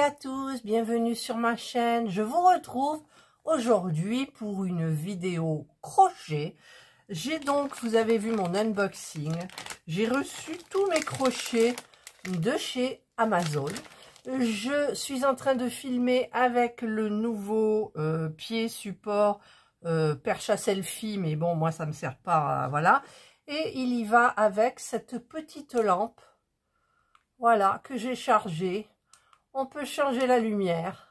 à tous, bienvenue sur ma chaîne. Je vous retrouve aujourd'hui pour une vidéo crochet. J'ai donc, vous avez vu mon unboxing, j'ai reçu tous mes crochets de chez Amazon. Je suis en train de filmer avec le nouveau pied support perche à selfie, mais bon, moi ça me sert pas, voilà. Et il y va avec cette petite lampe, voilà, que j'ai chargée. On peut changer la lumière,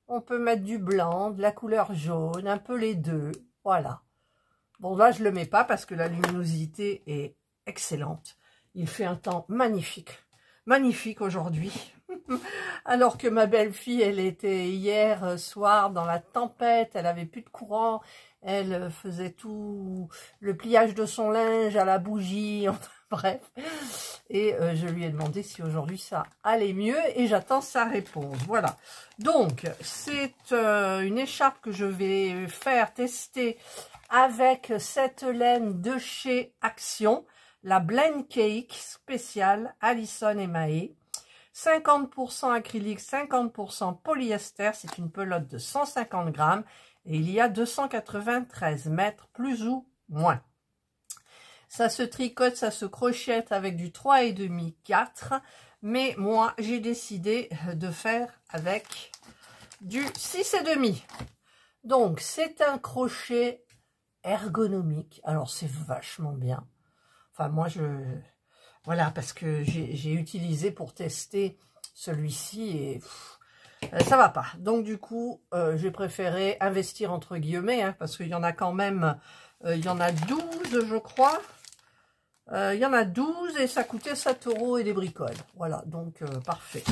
on peut mettre du blanc, de la couleur jaune, un peu les deux, voilà. Bon, là, je ne le mets pas parce que la luminosité est excellente. Il fait un temps magnifique, magnifique aujourd'hui. Alors que ma belle-fille, elle était hier soir dans la tempête, elle avait plus de courant, elle faisait tout le pliage de son linge à la bougie, enfin bref. Et je lui ai demandé si aujourd'hui ça allait mieux et j'attends sa réponse. Voilà. Donc, c'est une écharpe que je vais faire tester avec cette laine de chez Action, la Blend Cake spéciale Alison et Mahé. 50% acrylique, 50% polyester. C'est une pelote de 150 grammes et il y a 293 mètres, plus ou moins. Ça se tricote, ça se crochette avec du 3,5, 4. Mais moi, j'ai décidé de faire avec du 6,5. Donc, c'est un crochet ergonomique. Alors, c'est vachement bien. Enfin, moi, voilà, parce que j'ai utilisé pour tester celui-ci et ça va pas. Donc, du coup, j'ai préféré investir entre guillemets, hein, parce qu'il y en a quand même, il y en a 12, je crois. Il y en a 12 et ça coûtait 7 € et des bricoles. Voilà, donc parfait.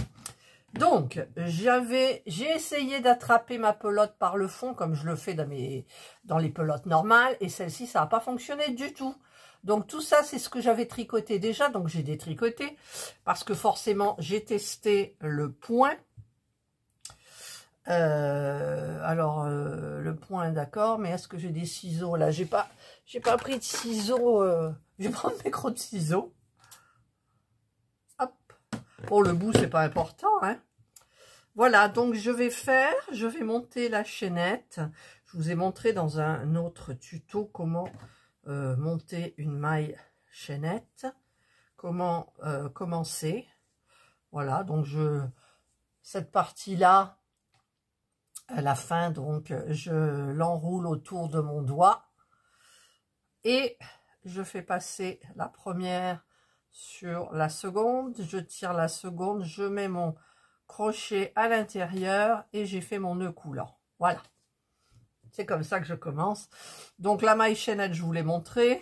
Donc, j'ai essayé d'attraper ma pelote par le fond, comme je le fais dans les pelotes normales, et celle-ci, ça n'a pas fonctionné du tout. Donc, tout ça, c'est ce que j'avais tricoté déjà, donc j'ai détricoté, parce que forcément, j'ai testé le point. Le point, d'accord, mais est-ce que j'ai des ciseaux là? J'ai pas pris de ciseaux, je vais prendre mes crocs de ciseaux. Hop. Bon, le bout, c'est pas important, hein. Voilà, donc je vais monter la chaînette. Je vous ai montré dans un autre tuto comment monter une maille chaînette, comment commencer. Voilà, donc cette partie-là, à la fin, donc je l'enroule autour de mon doigt et je fais passer la première sur la seconde. Je tire la seconde, je mets mon crochet à l'intérieur et j'ai fait mon nœud coulant. Voilà, c'est comme ça que je commence. Donc la maille chaînette, je vous l'ai montré,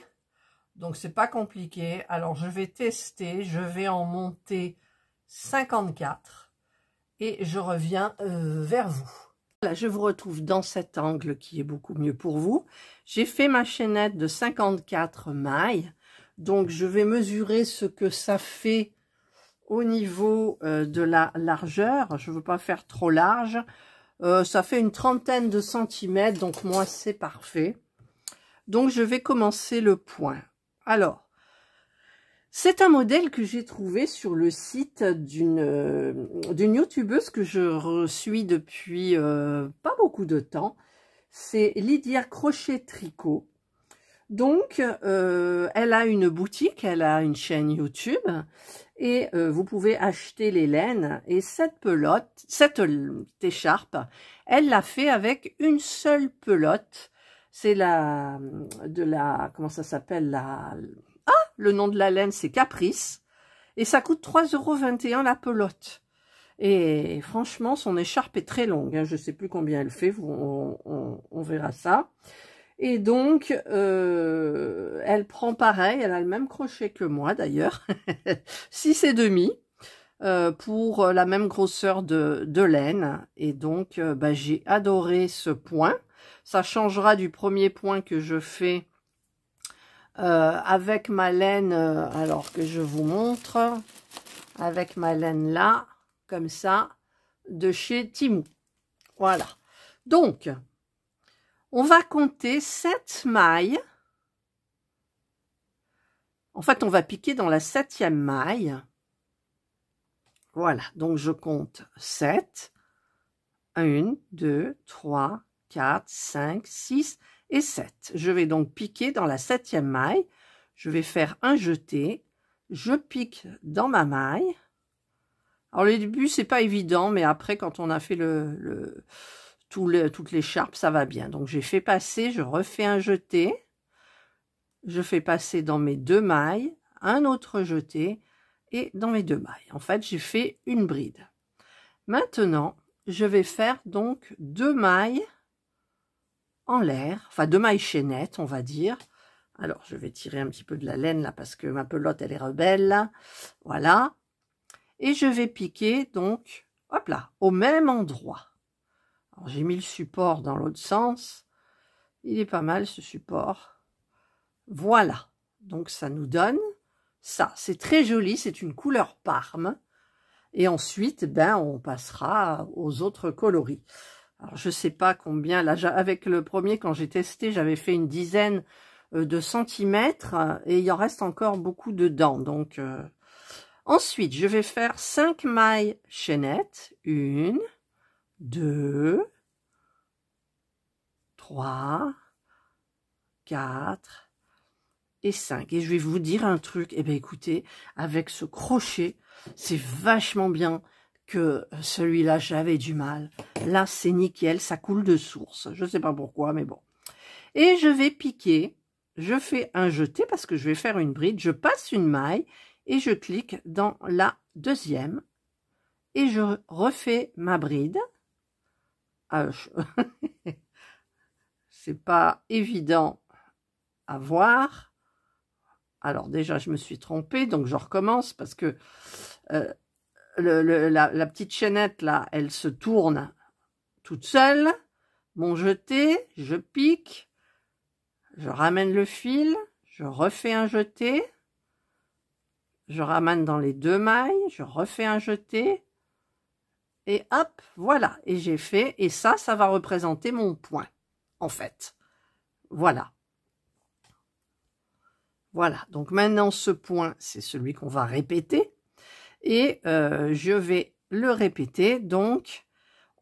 donc c'est pas compliqué. Alors je vais tester, je vais en monter 54 et je reviens vers vous. Là, je vous retrouve dans cet angle qui est beaucoup mieux pour vous. J'ai fait ma chaînette de 54 mailles, donc je vais mesurer ce que ça fait au niveau de la largeur. Je ne veux pas faire trop large. Ça fait une trentaine de centimètres, donc moi c'est parfait. Donc je vais commencer le point. Alors, c'est un modèle que j'ai trouvé sur le site d'une youtubeuse que je suis depuis pas beaucoup de temps. C'est Lydia Crochet Tricot. Donc, elle a une boutique, elle a une chaîne YouTube et vous pouvez acheter les laines. Et cette écharpe, elle l'a fait avec une seule pelote. C'est comment ça s'appelle, le nom de la laine, c'est Caprice. Et ça coûte 3,21 € la pelote. Et franchement, son écharpe est très longue. Hein, je ne sais plus combien elle fait, on verra ça. Et donc, elle prend pareil, elle a le même crochet que moi d'ailleurs, 6,5 pour la même grosseur de laine. Et donc, j'ai adoré ce point. Ça changera du premier point que je fais avec ma laine, alors que je vous montre, avec ma laine là, comme ça, de chez Temu. Voilà. Donc, on va compter 7 mailles. En fait, on va piquer dans la 7e maille. Voilà, donc je compte 7. 1, 2, 3, 4, 5, 6 et 7. Je vais donc piquer dans la 7e maille. Je vais faire un jeté. Je pique dans ma maille. Alors, le début, c'est pas évident, mais après, quand on a fait toute l'écharpe, ça va bien. Donc, j'ai fait passer, je refais un jeté. Je fais passer dans mes 2 mailles, un autre jeté et dans mes 2 mailles. En fait, j'ai fait une bride. Maintenant, je vais faire donc 2 mailles en l'air, enfin 2 mailles chaînettes, on va dire. Alors, je vais tirer un petit peu de la laine là parce que ma pelote, elle est rebelle là. Voilà. Et je vais piquer donc, hop là, au même endroit. Alors, j'ai mis le support dans l'autre sens. Il est pas mal ce support. Voilà. Donc, ça nous donne ça. C'est très joli, c'est une couleur parme. Et ensuite, ben, on passera aux autres coloris. Alors, je sais pas combien, là, avec le premier, quand j'ai testé, j'avais fait une dizaine de centimètres et il en reste encore beaucoup dedans. Donc, ensuite, je vais faire 5 mailles chaînettes. 1, 2, 3, 4 et 5. Et je vais vous dire un truc. Eh bien, écoutez, avec ce crochet, c'est vachement bien que celui-là, j'avais du mal. Là, c'est nickel, ça coule de source. Je ne sais pas pourquoi, mais bon. Et je vais piquer. Je fais un jeté parce que je vais faire une bride. Je passe une maille et je clique dans la 2e. Et je refais ma bride. C'est pas évident à voir. Alors déjà, je me suis trompée, donc je recommence parce que la petite chaînette là, elle se tourne toute seule. Mon jeté, je pique, je ramène le fil, je refais un jeté, je ramène dans les 2 mailles, je refais un jeté, et hop, voilà, et j'ai fait, et ça va représenter mon point, en fait. Voilà. Voilà, donc maintenant ce point, c'est celui qu'on va répéter, et je vais le répéter, donc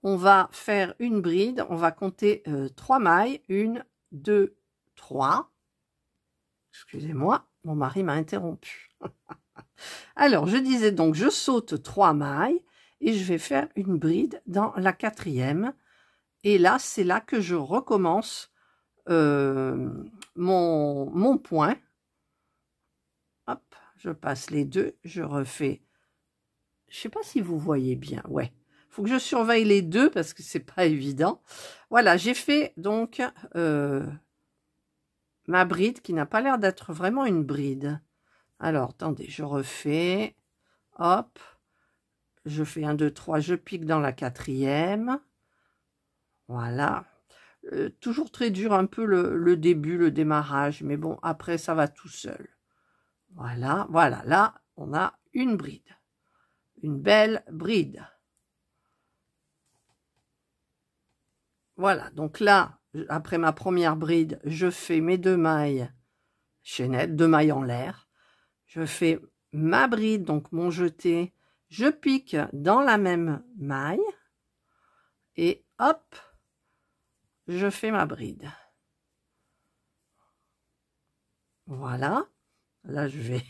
on va faire une bride, on va compter 3 mailles, 1, 2, 3, excusez-moi, mon mari m'a interrompu. Alors, je disais donc, je saute 3 mailles, et je vais faire une bride dans la 4e, et là, c'est là que je recommence mon point. Hop, je passe les 2, je refais. Je sais pas si vous voyez bien, ouais. Faut que je surveille les 2 parce que c'est pas évident. Voilà, j'ai fait donc ma bride qui n'a pas l'air d'être vraiment une bride. Alors, attendez, je refais. Hop, je fais 1, 2, 3, je pique dans la 4e. Voilà. Toujours très dur un peu le début, le démarrage, mais bon, après ça va tout seul. Voilà, voilà, là, on a une bride. Une belle bride. Voilà, donc là, après ma première bride, je fais mes 2 mailles chaînettes, 2 mailles en l'air. Je fais ma bride, donc mon jeté, je pique dans la même maille et hop, je fais ma bride. Voilà, là je vais,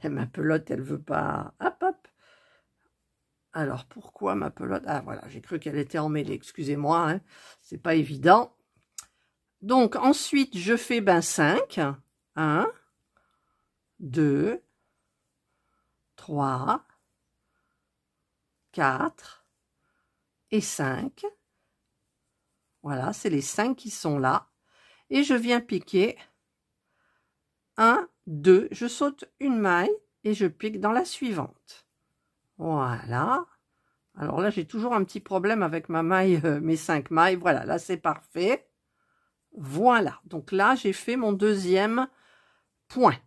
ma pelote elle veut pas, hop hop. Alors pourquoi ma pelote, ah voilà, j'ai cru qu'elle était emmêlée, excusez-moi, hein, c'est pas évident. Donc ensuite je fais 5, 1, 2, 3, 4 et 5. Voilà, c'est les 5 qui sont là. Et je viens piquer 1, 2, je saute une maille et je pique dans la suivante. Voilà. Alors là, j'ai toujours un petit problème avec ma maille, mes 5 mailles. Voilà, là, c'est parfait. Voilà. Donc là, j'ai fait mon 2e point.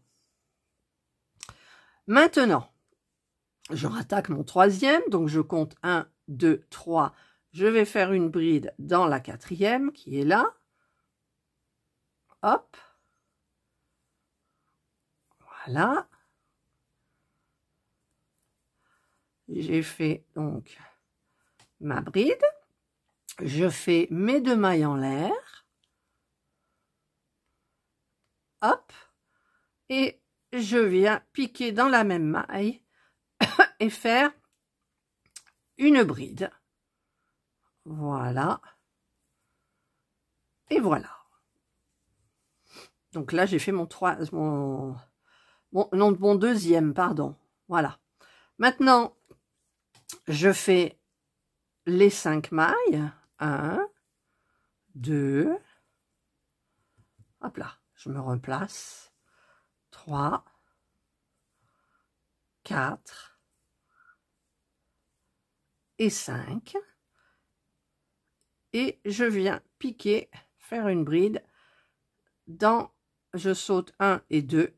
Maintenant, je rattaque mon 3e. Donc, je compte 1, 2, 3. Je vais faire une bride dans la 4e qui est là. Hop. Voilà. j'ai fait donc ma bride, je fais mes 2 mailles en l'air, hop, et je viens piquer dans la même maille et faire une bride. Voilà. Et voilà. Donc là, j'ai fait mon deuxième, pardon. Voilà. Maintenant, je fais les 5 mailles. 1, 2, hop là, je me replace. 3, 4 et 5. Et je viens piquer, faire une bride dans, je saute 1 et 2.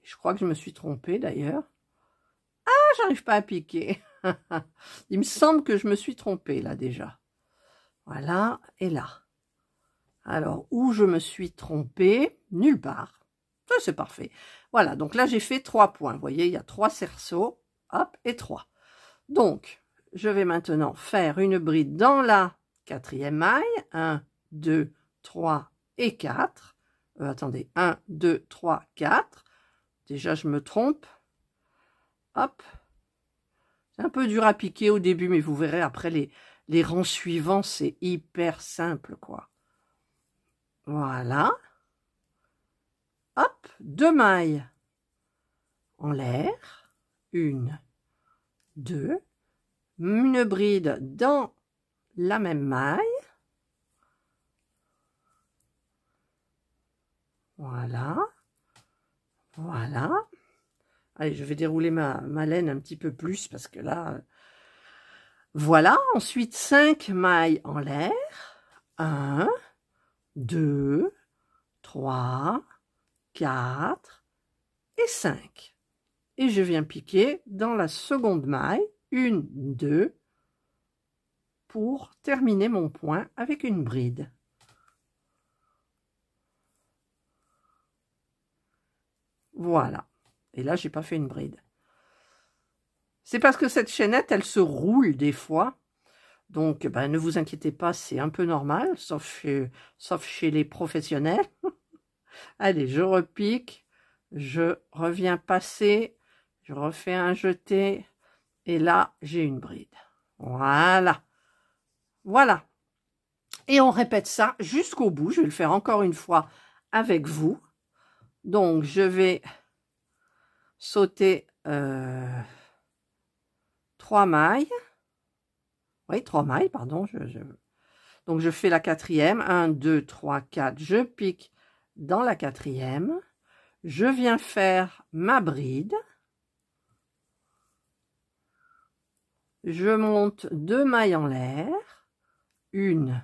Je crois que je me suis trompée d'ailleurs. Ah, j'arrive pas à piquer. Il me semble que je me suis trompée là déjà. Voilà, et là. Alors, où je me suis trompée? Nulle part. Ça, c'est parfait. Voilà, donc là, j'ai fait 3 points. Vous voyez, il y a 3 cerceaux. Hop, et 3. Donc, je vais maintenant faire une bride dans la 4e maille. 1, 2, 3 et 4. Attendez, 1, 2, 3, 4. Déjà, je me trompe. Hop. C'est un peu dur à piquer au début, mais vous verrez après les rangs suivants, c'est hyper simple, quoi. Voilà. Hop, 2 mailles en l'air. 1, 2. Une bride dans la même maille. Voilà. Voilà. Allez, je vais dérouler ma laine un petit peu plus parce que là... Voilà. Ensuite, 5 mailles en l'air. 1, 2, 3, 4 et 5. Et je viens piquer dans la seconde maille. 1, 2, pour terminer mon point avec une bride. Voilà. Et là, j'ai pas fait une bride. C'est parce que cette chaînette, elle se roule des fois. Donc, ben, ne vous inquiétez pas, c'est un peu normal, sauf chez les professionnels. Allez, je repique, je reviens passer, je refais un jeté, et là, j'ai une bride. Voilà. Voilà. Et on répète ça jusqu'au bout. Je vais le faire encore une fois avec vous. Donc, je vais sauter 3 mailles. Oui, 3 mailles, pardon. Donc, je fais la 4e. 1, 2, 3, 4. Je pique dans la 4e. Je viens faire ma bride. Je monte 2 mailles en l'air. 1,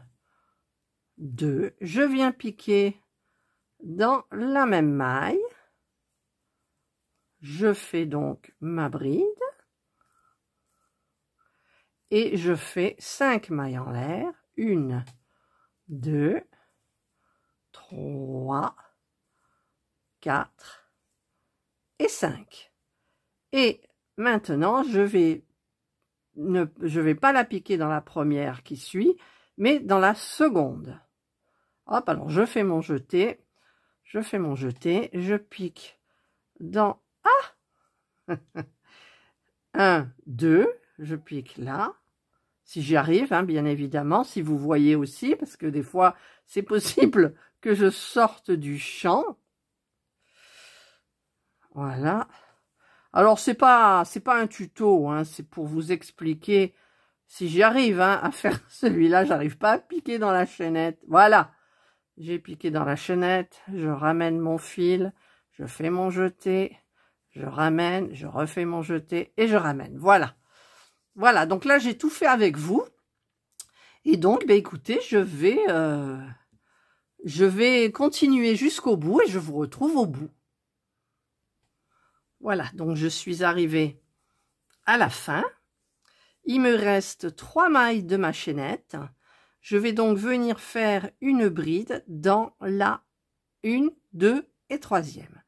2. Je viens piquer dans la même maille. Je fais donc ma bride. Et je fais 5 mailles en l'air. 1, 2, 3, 4 et 5. Et maintenant, je vais pas la piquer dans la première qui suit, mais dans la seconde. Hop, alors je fais mon jeté. Je fais mon jeté. Je pique dans... Ah 1, 2. Je pique là. Si j'y arrive, hein, bien évidemment, si vous voyez aussi, parce que des fois, c'est possible que je sorte du champ. Voilà. Alors, c'est pas un tuto, hein, c'est pour vous expliquer si j'y arrive hein, à faire celui-là. J'arrive pas à piquer dans la chaînette. Voilà. J'ai piqué dans la chaînette. Je ramène mon fil. Je fais mon jeté. Je ramène. Je refais mon jeté. Et je ramène. Voilà. Voilà, donc là, j'ai tout fait avec vous. Et donc, ben, écoutez, je vais continuer jusqu'au bout et je vous retrouve au bout. Voilà, donc je suis arrivée à la fin. Il me reste 3 mailles de ma chaînette. Je vais donc venir faire une bride dans la 1, 2, et troisième.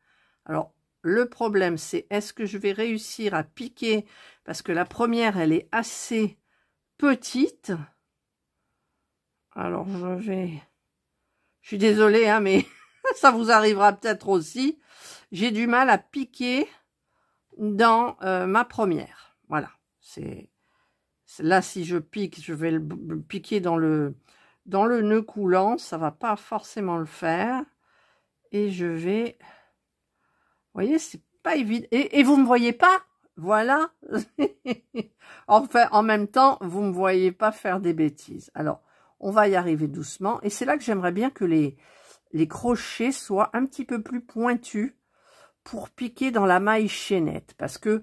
Alors, le problème, c'est est-ce que je vais réussir à piquer, parce que la première, elle est assez petite. Alors, je suis désolée, hein, mais ça vous arrivera peut-être aussi. J'ai du mal à piquer dans ma première. Voilà. Là, si je pique, je vais le piquer dans le nœud coulant. Ça va pas forcément le faire. Et je vais... Vous voyez, c'est pas évident. Et vous me voyez pas? Voilà. Enfin, en même temps, vous me voyez pas faire des bêtises. Alors, on va y arriver doucement. Et c'est là que j'aimerais bien que les crochets soient un petit peu plus pointus pour piquer dans la maille chaînette. Parce que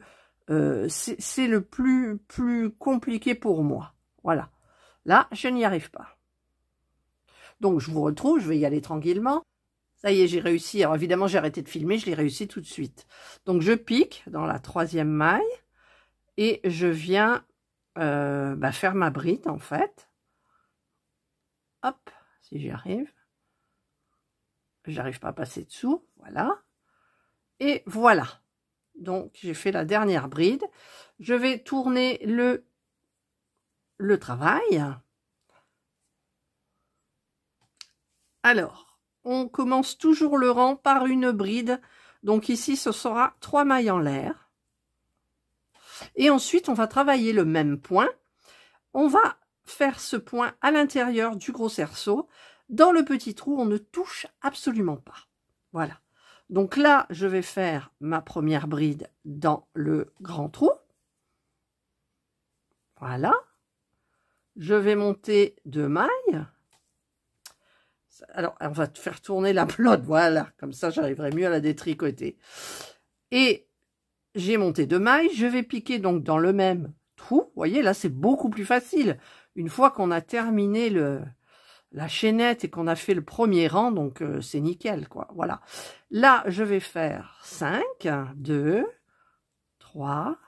c'est le plus compliqué pour moi. Voilà. Là, je n'y arrive pas. Donc, je vous retrouve. Je vais y aller tranquillement. Ça y est, j'ai réussi. Alors évidemment, j'ai arrêté de filmer, je l'ai réussi tout de suite. Donc je pique dans la troisième maille et je viens faire ma bride en fait. Hop, si j'y arrive. J'arrive pas à passer dessous, voilà. Et voilà. Donc j'ai fait la dernière bride. Je vais tourner le travail. Alors. On commence toujours le rang par une bride. Donc ici, ce sera 3 mailles en l'air. Et ensuite, on va travailler le même point. On va faire ce point à l'intérieur du gros cerceau. Dans le petit trou, on ne touche absolument pas. Voilà. Donc là, je vais faire ma première bride dans le grand trou. Voilà. Je vais monter 2 mailles. Alors, on va faire tourner la pelote, voilà, comme ça j'arriverai mieux à la détricoter. Et j'ai monté 2 mailles, je vais piquer donc dans le même trou. Vous voyez, là c'est beaucoup plus facile. Une fois qu'on a terminé la chaînette et qu'on a fait le premier rang, donc c'est nickel, quoi. Voilà. Là, je vais faire 5, 2, 3,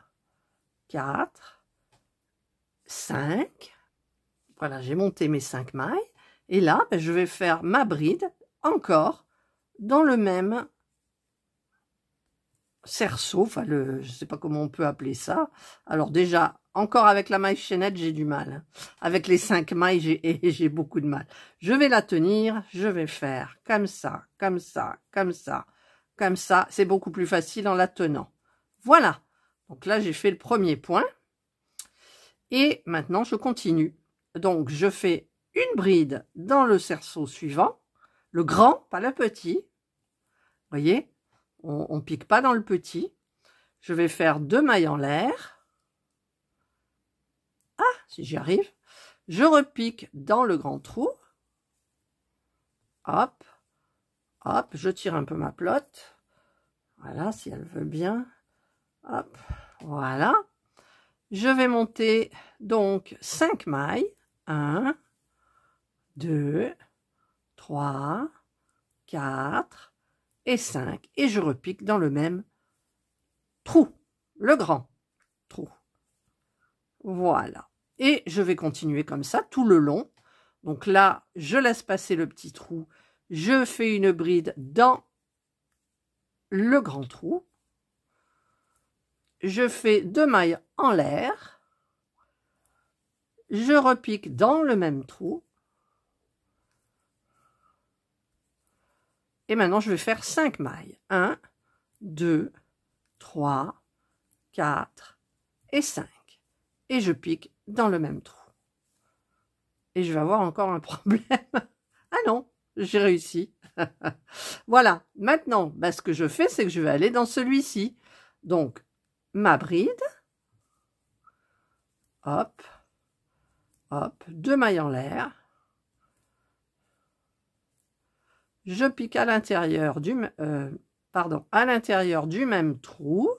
4, 5. Voilà, j'ai monté mes 5 mailles. Et là, je vais faire ma bride encore dans le même cerceau. Enfin, je ne sais pas comment on peut appeler ça. Alors déjà, encore avec la maille chaînette, j'ai du mal. Avec les 5 mailles, j'ai beaucoup de mal. Je vais la tenir. Je vais faire comme ça, comme ça, comme ça, comme ça. C'est beaucoup plus facile en la tenant. Voilà. Donc là, j'ai fait le premier point. Et maintenant, je continue. Donc, je fais une bride dans le cerceau suivant, le grand, pas le petit. Vous voyez, on pique pas dans le petit. Je vais faire 2 mailles en l'air. Ah, si j'y arrive. Je repique dans le grand trou. Hop, hop, je tire un peu ma pelote. Voilà, si elle veut bien. Hop, voilà. Je vais monter donc 5 mailles. 1, 2, 3, 4 et 5. Et je repique dans le même trou, le grand trou. Voilà. Et je vais continuer comme ça tout le long. Donc là, je laisse passer le petit trou. Je fais une bride dans le grand trou. Je fais 2 mailles en l'air. Je repique dans le même trou. Et maintenant, je vais faire 5 mailles. 1, 2, 3, 4 et 5. Et je pique dans le même trou. Et je vais avoir encore un problème. Ah non, j'ai réussi. Voilà. Maintenant, ce que je fais, c'est que je vais aller dans celui-ci. Donc, ma bride. Hop. Hop. 2 mailles en l'air. Je pique à l'intérieur du même trou.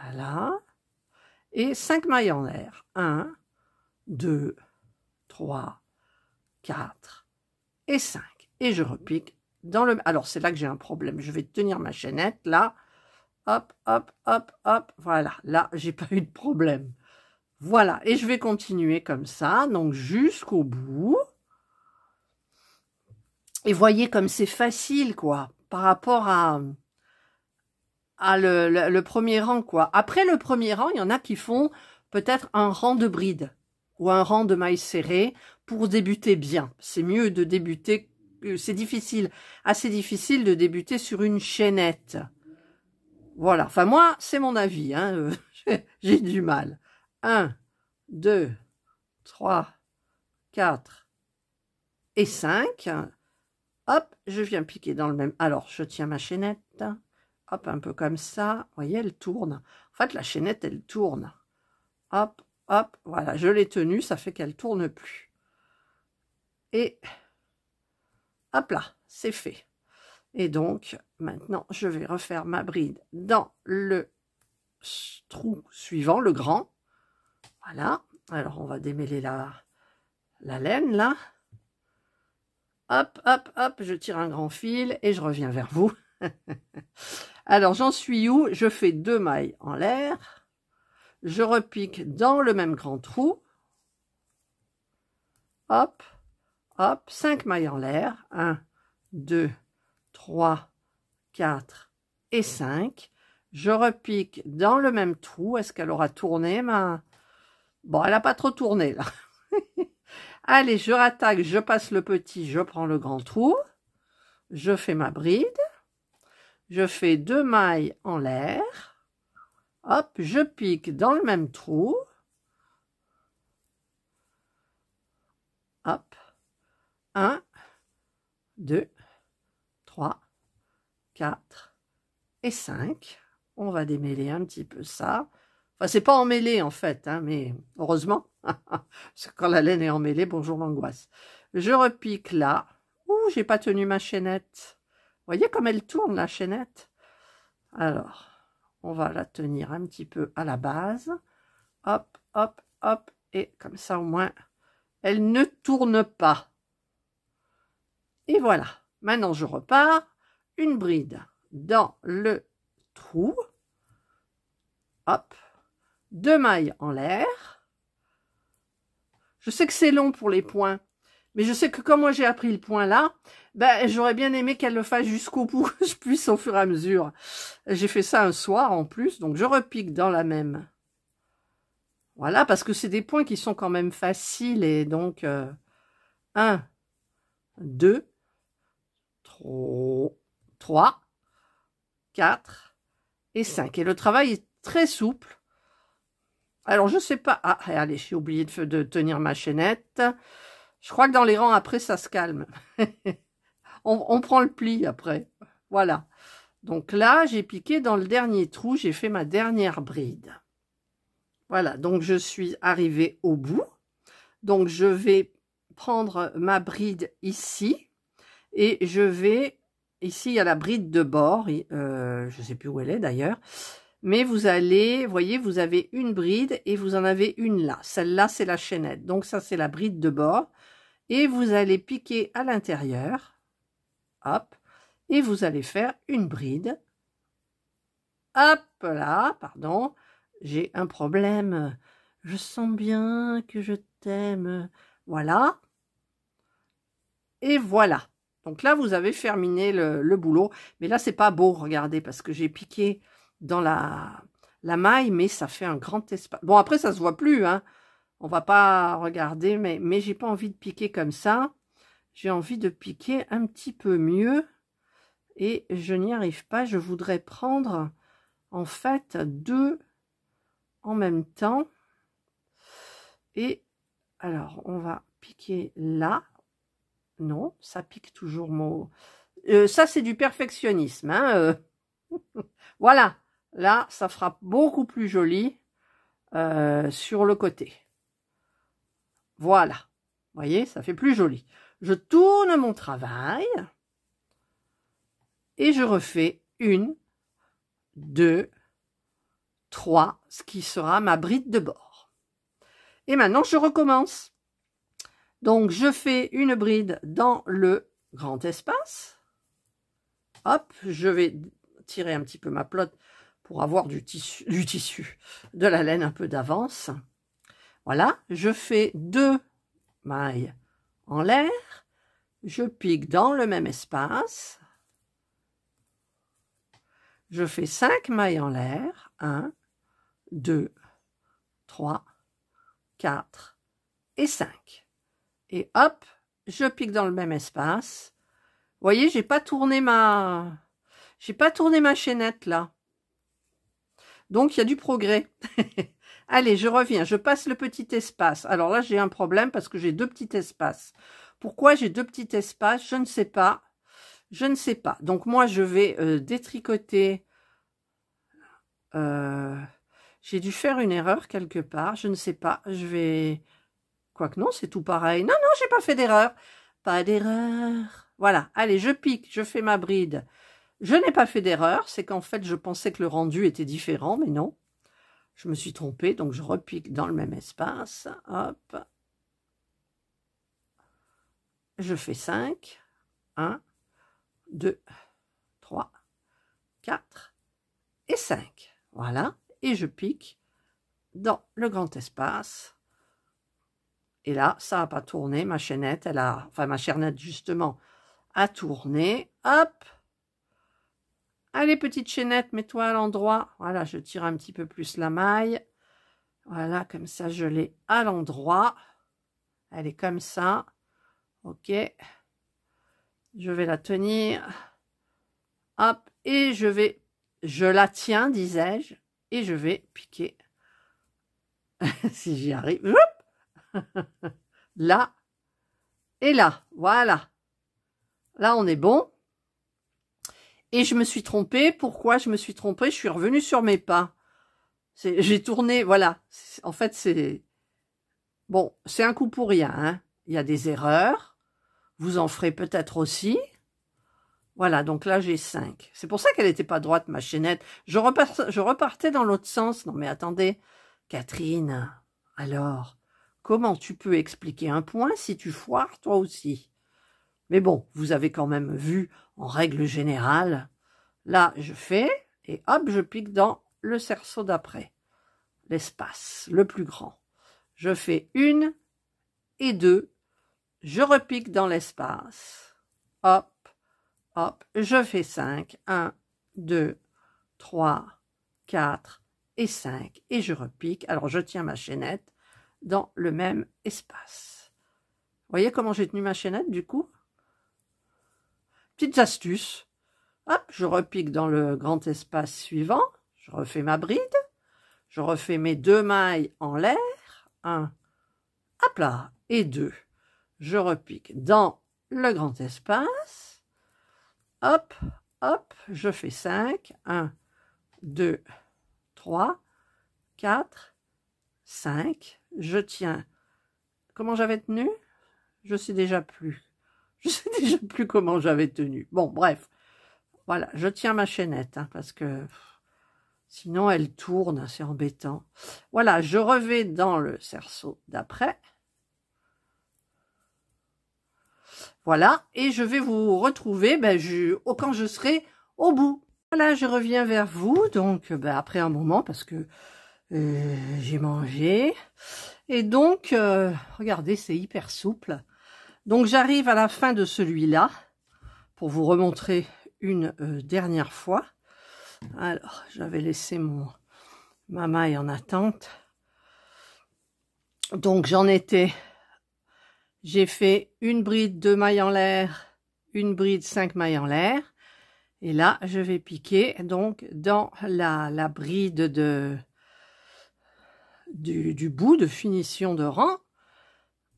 Voilà. Et 5 mailles en l'air. 1, 2, 3, 4 et 5. Et je repique dans le... Alors, c'est là que j'ai un problème. Je vais tenir ma chaînette, là. Hop, hop, hop, hop. Voilà. Là, j'ai pas eu de problème. Voilà. Et je vais continuer comme ça. Donc, jusqu'au bout. Et voyez comme c'est facile, quoi. par rapport à le premier rang, quoi. Après le premier rang, il y en a qui font peut-être un rang de bride ou un rang de mailles serrées pour débuter bien. C'est mieux de débuter, c'est difficile, assez difficile de débuter sur une chaînette. Voilà, enfin moi, c'est mon avis, hein. J'ai du mal. 1, 2, 3, 4 et 5. Hop, je viens piquer dans le même... Alors, je tiens ma chaînette. Hop, un peu comme ça. Vous voyez, elle tourne. En fait, la chaînette, elle tourne. Hop, hop, voilà, je l'ai tenue, ça fait qu'elle tourne plus. Et hop là, c'est fait. Et donc, maintenant, je vais refaire ma bride dans le trou suivant, le grand. Voilà. Alors, on va démêler la laine, là. Hop, hop, hop, je tire un grand fil et je reviens vers vous. Alors, j'en suis où? Je fais 2 mailles en l'air. Je repique dans le même grand trou. Hop, hop, 5 mailles en l'air. 1, 2, 3, 4 et 5. Je repique dans le même trou. Est-ce qu'elle aura tourné ma... Bon, elle n'a pas trop tourné, là. Allez, je rattaque, je passe le petit, je prends le grand trou. Je fais ma bride. Je fais 2 mailles en l'air. Hop, je pique dans le même trou. Hop. 1, 2, 3, 4 et 5. On va démêler un petit peu ça. Enfin, c'est pas emmêlé en fait, hein, mais heureusement. Parce que quand la laine est emmêlée, bonjour l'angoisse. Je repique là. Ouh, j'ai pas tenu ma chaînette. Vous voyez comme elle tourne la chaînette? Alors, on va la tenir un petit peu à la base. Hop, hop, hop. Et comme ça, au moins, elle ne tourne pas. Et voilà. Maintenant, je repars. Une bride dans le trou. Hop. 2 mailles en l'air. Je sais que c'est long pour les points. Mais je sais que comme moi j'ai appris le point là, ben j'aurais bien aimé qu'elle le fasse jusqu'au bout, que je puisse au fur et à mesure. J'ai fait ça un soir en plus, donc je repique dans la même. Voilà, parce que c'est des points qui sont quand même faciles et donc 1, 2, 3, 4 et 5. Et le travail est très souple. Alors je sais pas, ah allez, j'ai oublié de tenir ma chaînette. Je crois que dans les rangs, après, ça se calme. on prend le pli après. Voilà. Donc là, j'ai piqué dans le dernier trou. J'ai fait ma dernière bride. Voilà. Donc, je suis arrivée au bout. Donc, je vais prendre ma bride ici. Et je vais... Ici, il y a la bride de bord. Je ne sais plus où elle est d'ailleurs. Mais vous allez... Vous voyez, vous avez une bride et vous en avez une là. Celle-là, c'est la chaînette. Donc, ça, c'est la bride de bord. Et vous allez piquer à l'intérieur, hop, et vous allez faire une bride. Hop là, pardon, j'ai un problème. Je sens bien que je t'aime. Voilà. Et voilà. Donc là, vous avez terminé le boulot. Mais là, c'est pas beau, regardez, parce que j'ai piqué dans la maille, mais ça fait un grand espace. Bon, après, ça se voit plus, hein. On va pas regarder, mais j'ai pas envie de piquer comme ça. J'ai envie de piquer un petit peu mieux. Et je n'y arrive pas. Je voudrais prendre, en fait, 2 en même temps. Et alors, on va piquer là. Non, ça pique toujours mon... ça, c'est du perfectionnisme. Hein, voilà. Là, ça fera beaucoup plus joli sur le côté. Voilà, vous voyez, ça fait plus joli. Je tourne mon travail et je refais 1, 2, 3, ce qui sera ma bride de bord. Et maintenant, je recommence. Donc, je fais une bride dans le grand espace. Hop, je vais tirer un petit peu ma pelote pour avoir du tissu, de la laine un peu d'avance. Voilà, je fais 2 mailles en l'air, je pique dans le même espace, je fais 5 mailles en l'air, 1, 2, 3, 4 et 5. Et hop, je pique dans le même espace. Vous voyez, j'ai pas tourné ma chaînette là. Donc il y a du progrès. Allez, je reviens, je passe le petit espace. Alors là, j'ai un problème parce que j'ai 2 petits espaces. Pourquoi j'ai 2 petits espaces? Je ne sais pas. Je ne sais pas. Donc moi, je vais détricoter. J'ai dû faire une erreur quelque part. Je ne sais pas. Je vais... Quoique non, c'est tout pareil. Non, non, j'ai pas fait d'erreur. Pas d'erreur. Voilà. Allez, je pique, je fais ma bride. Je n'ai pas fait d'erreur. C'est qu'en fait, je pensais que le rendu était différent, mais non. Je me suis trompée, donc je repique dans le même espace. Hop. Je fais 5. 1, 2, 3, 4 et 5. Voilà. Et je pique dans le grand espace. Et là, ça n'a pas tourné. Ma chaînette, elle a... Enfin, ma chaînette, justement, a tourné. Hop. Allez, petite chaînette, mets-toi à l'endroit. Voilà, je tire un petit peu plus la maille. Voilà, comme ça, je l'ai à l'endroit. Elle est comme ça. Ok. Je vais la tenir. Hop. Et je la tiens, disais-je. Et je vais piquer. Si j'y arrive. Là. Et là. Voilà. Là, on est bon. Et je me suis trompée. Pourquoi je me suis trompée? Je suis revenue sur mes pas. J'ai tourné, voilà. En fait, c'est... Bon, c'est un coup pour rien. Hein. Il y a des erreurs. Vous en ferez peut-être aussi. Voilà, donc là, j'ai 5. C'est pour ça qu'elle n'était pas droite, ma chaînette. Je repartais dans l'autre sens. Non, mais attendez. Catherine, alors, comment tu peux expliquer un point si tu foires, toi aussi? Mais bon, vous avez quand même vu, en règle générale, là, je fais, et hop, je pique dans le cerceau d'après. L'espace, le plus grand. Je fais 1 et 2. Je repique dans l'espace. Hop, hop, je fais 5. 1, 2, 3, 4 et 5. Et je repique. Alors, je tiens ma chaînette dans le même espace. Vous voyez comment j'ai tenu ma chaînette, du coup? Petites astuces. Hop, je repique dans le grand espace suivant. Je refais ma bride. Je refais mes 2 mailles en l'air. 1, hop là, et 2. Je repique dans le grand espace. Hop, hop, je fais 5. 1, 2, 3, 4, 5. Je tiens. Comment j'avais tenu? Je sais déjà plus. Je sais déjà plus comment j'avais tenu. Bon, bref. Voilà, je tiens ma chaînette, hein, parce que sinon elle tourne, c'est embêtant. Voilà, je revais dans le cerceau d'après. Voilà, et je vais vous retrouver quand je serai au bout. Voilà, je reviens vers vous, donc après un moment, parce que j'ai mangé. Et donc, regardez, c'est hyper souple. Donc, j'arrive à la fin de celui-là, pour vous remontrer une dernière fois. Alors, j'avais laissé ma maille en attente. Donc, j'ai fait une bride 2 mailles en l'air, une bride 5 mailles en l'air. Et là, je vais piquer donc dans la bride du bout de finition de rang.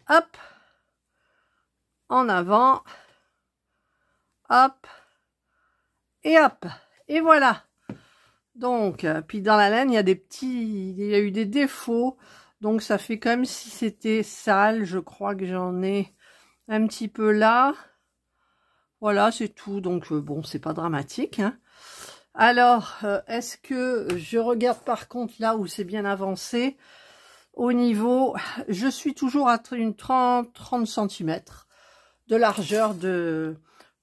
Hop, en avant, hop, et hop, et voilà. Donc, puis dans la laine, il y a eu des défauts, donc ça fait comme si c'était sale. Je crois que j'en ai un petit peu là. Voilà, c'est tout. Donc, bon, c'est pas dramatique. Hein. Alors, est-ce que je regarde par contre là où c'est bien avancé? Au niveau, je suis toujours à une 30 cm de largeur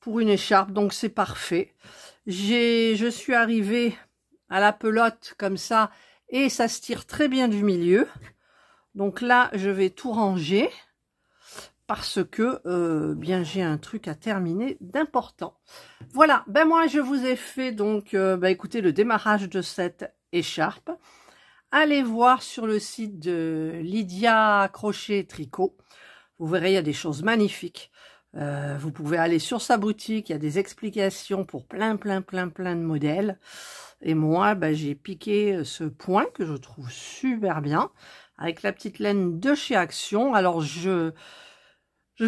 pour une écharpe, donc c'est parfait. Je suis arrivée à la pelote comme ça, et ça se tire très bien du milieu. Donc là, je vais tout ranger parce que bien j'ai un truc à terminer d'important. Voilà, ben moi je vous ai fait donc écoutez, le démarrage de cette écharpe. Allez voir sur le site de Lydia Crochet Tricot. Vous verrez, il y a des choses magnifiques. Vous pouvez aller sur sa boutique, il y a des explications pour plein de modèles. Et moi, j'ai piqué ce point que je trouve super bien, avec la petite laine de chez Action. Alors, je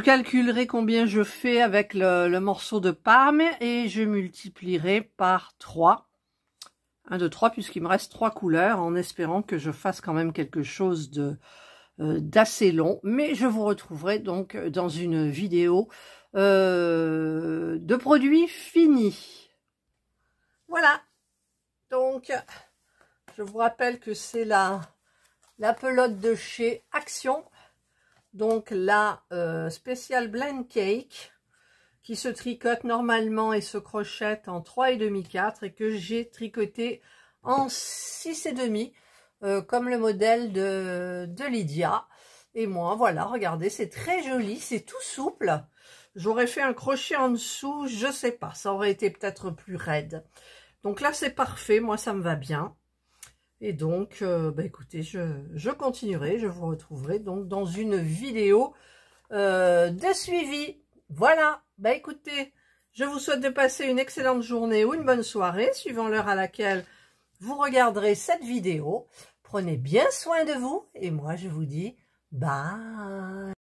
calculerai combien je fais avec le morceau de Parme et je multiplierai par 3. 1, 2, 3, puisqu'il me reste 3 couleurs, en espérant que je fasse quand même quelque chose d'assez long. Mais je vous retrouverai donc dans une vidéo de produits finis. Voilà. Donc, je vous rappelle que c'est la pelote de chez Action. Donc, la Special Blend Cake qui se tricote normalement et se crochette en 3,5, 4 et que j'ai tricoté en 6,5 comme le modèle de Lydia. Et moi, voilà, regardez, c'est très joli, c'est tout souple. J'aurais fait un crochet en dessous, je sais pas, ça aurait été peut-être plus raide. Donc là, c'est parfait, moi, ça me va bien. Et donc, écoutez, je continuerai, je vous retrouverai donc dans une vidéo de suivi. Voilà, écoutez, je vous souhaite de passer une excellente journée ou une bonne soirée, suivant l'heure à laquelle vous regarderez cette vidéo. Prenez bien soin de vous et moi je vous dis bye.